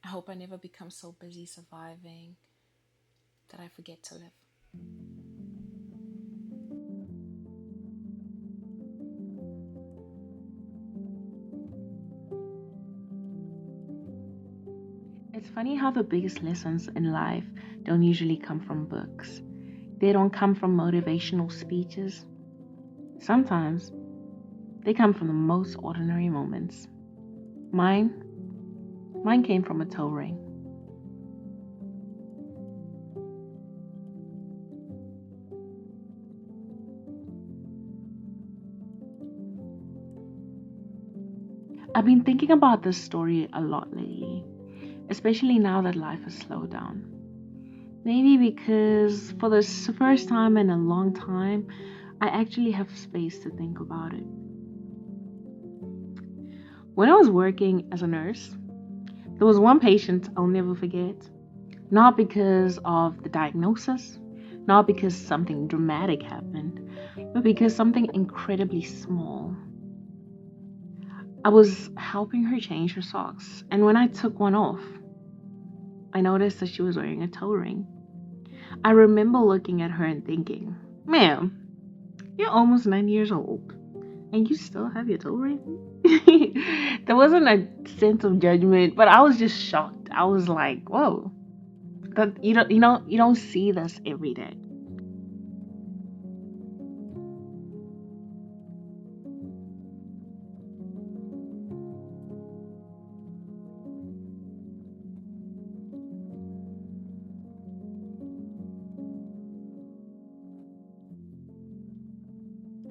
I hope I never become so busy surviving that I forget to live. It's funny how the biggest lessons in life don't usually come from books. They don't come from motivational speeches. Sometimes they come from the most ordinary moments. Mine, mine came from a toe ring. I've been thinking about this story a lot lately, especially now that life has slowed down. Maybe because for the first time in a long time, I actually have space to think about it. When I was working as a nurse, there was one patient I'll never forget. Not because of the diagnosis, not because something dramatic happened, but because something incredibly small. I was helping her change her socks, and when I took one off, I noticed that she was wearing a toe ring. I remember looking at her and thinking, ma'am, you're almost 9 years old, and you still have your toe ring? There wasn't a sense of judgment, but I was just shocked. I was like, whoa, that you don't see this every day.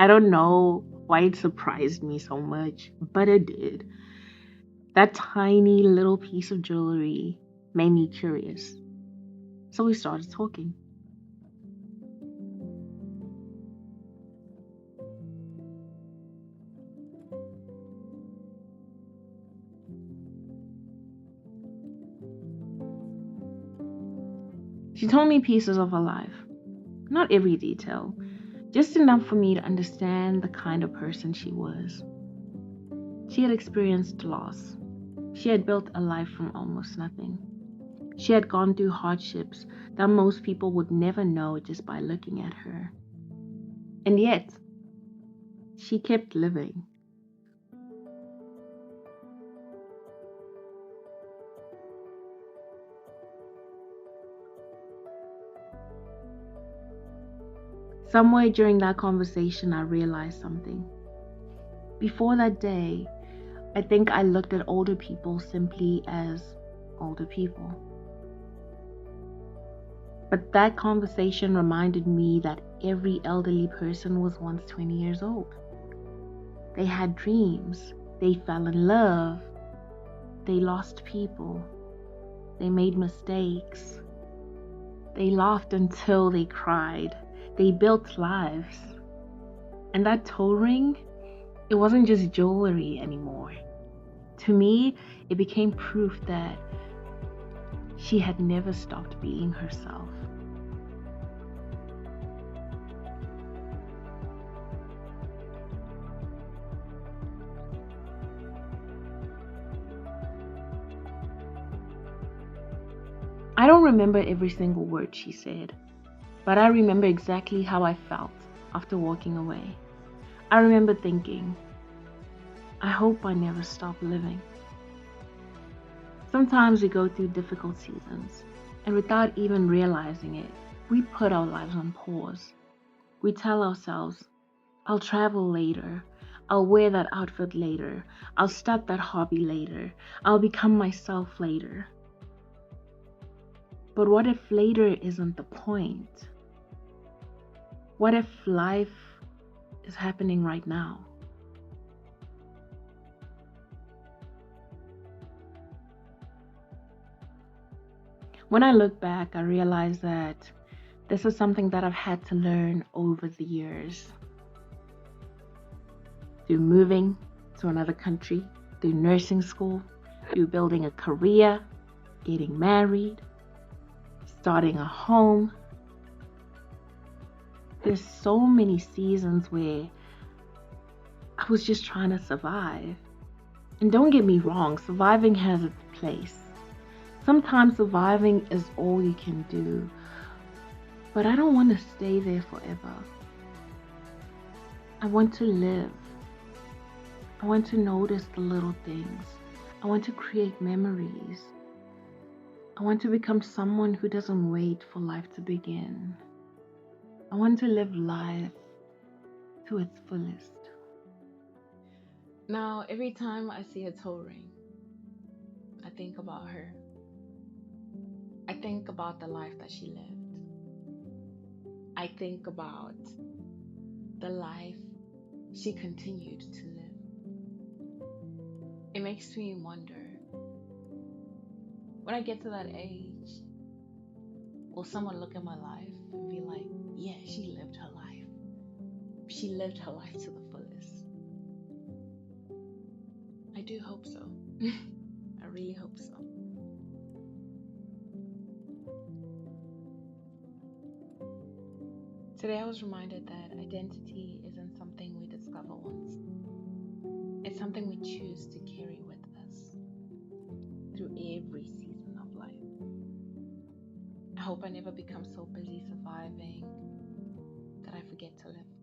I don't know why it surprised me so much, but it did. That tiny little piece of jewelry made me curious. So we started talking. She told me pieces of her life, not every detail, just enough for me to understand the kind of person she was. She had experienced loss. She had built a life from almost nothing. She had gone through hardships that most people would never know just by looking at her. And yet, she kept living. Somewhere during that conversation, I realized something. Before that day, I think I looked at older people simply as older people. But that conversation reminded me that every elderly person was once 20 years old. They had dreams, they fell in love, they lost people, they made mistakes, they laughed until they cried, they built lives. And that toe ring, it wasn't just jewelry anymore. To me, it became proof that she had never stopped being herself. I don't remember every single word she said, but I remember exactly how I felt after walking away. I remember thinking, I hope I never stop living. Sometimes we go through difficult seasons, and without even realizing it, we put our lives on pause. We tell ourselves, I'll travel later. I'll wear that outfit later. I'll start that hobby later. I'll become myself later. But what if later isn't the point? What if life is happening right now? When I look back, I realize that this is something that I've had to learn over the years. Through moving to another country, through nursing school, through building a career, getting married, starting a home. There's so many seasons where I was just trying to survive. And don't get me wrong, surviving has its place. Sometimes surviving is all you can do, but I don't want to stay there forever. I want to live. I want to notice the little things. I want to create memories. I want to become someone who doesn't wait for life to begin. I want to live life to its fullest. Now, every time I see a toe ring, I think about her. I think about the life that she lived. I think about the life she continued to live. It makes me wonder, when I get to that age, will someone look at my life and be like, yeah, she lived her life. She lived her life to the fullest. I do hope so. I really hope so. Today I was reminded that identity isn't something we discover once. It's something we choose to carry with us through every season of life. I hope I never become so busy surviving that I forget to live.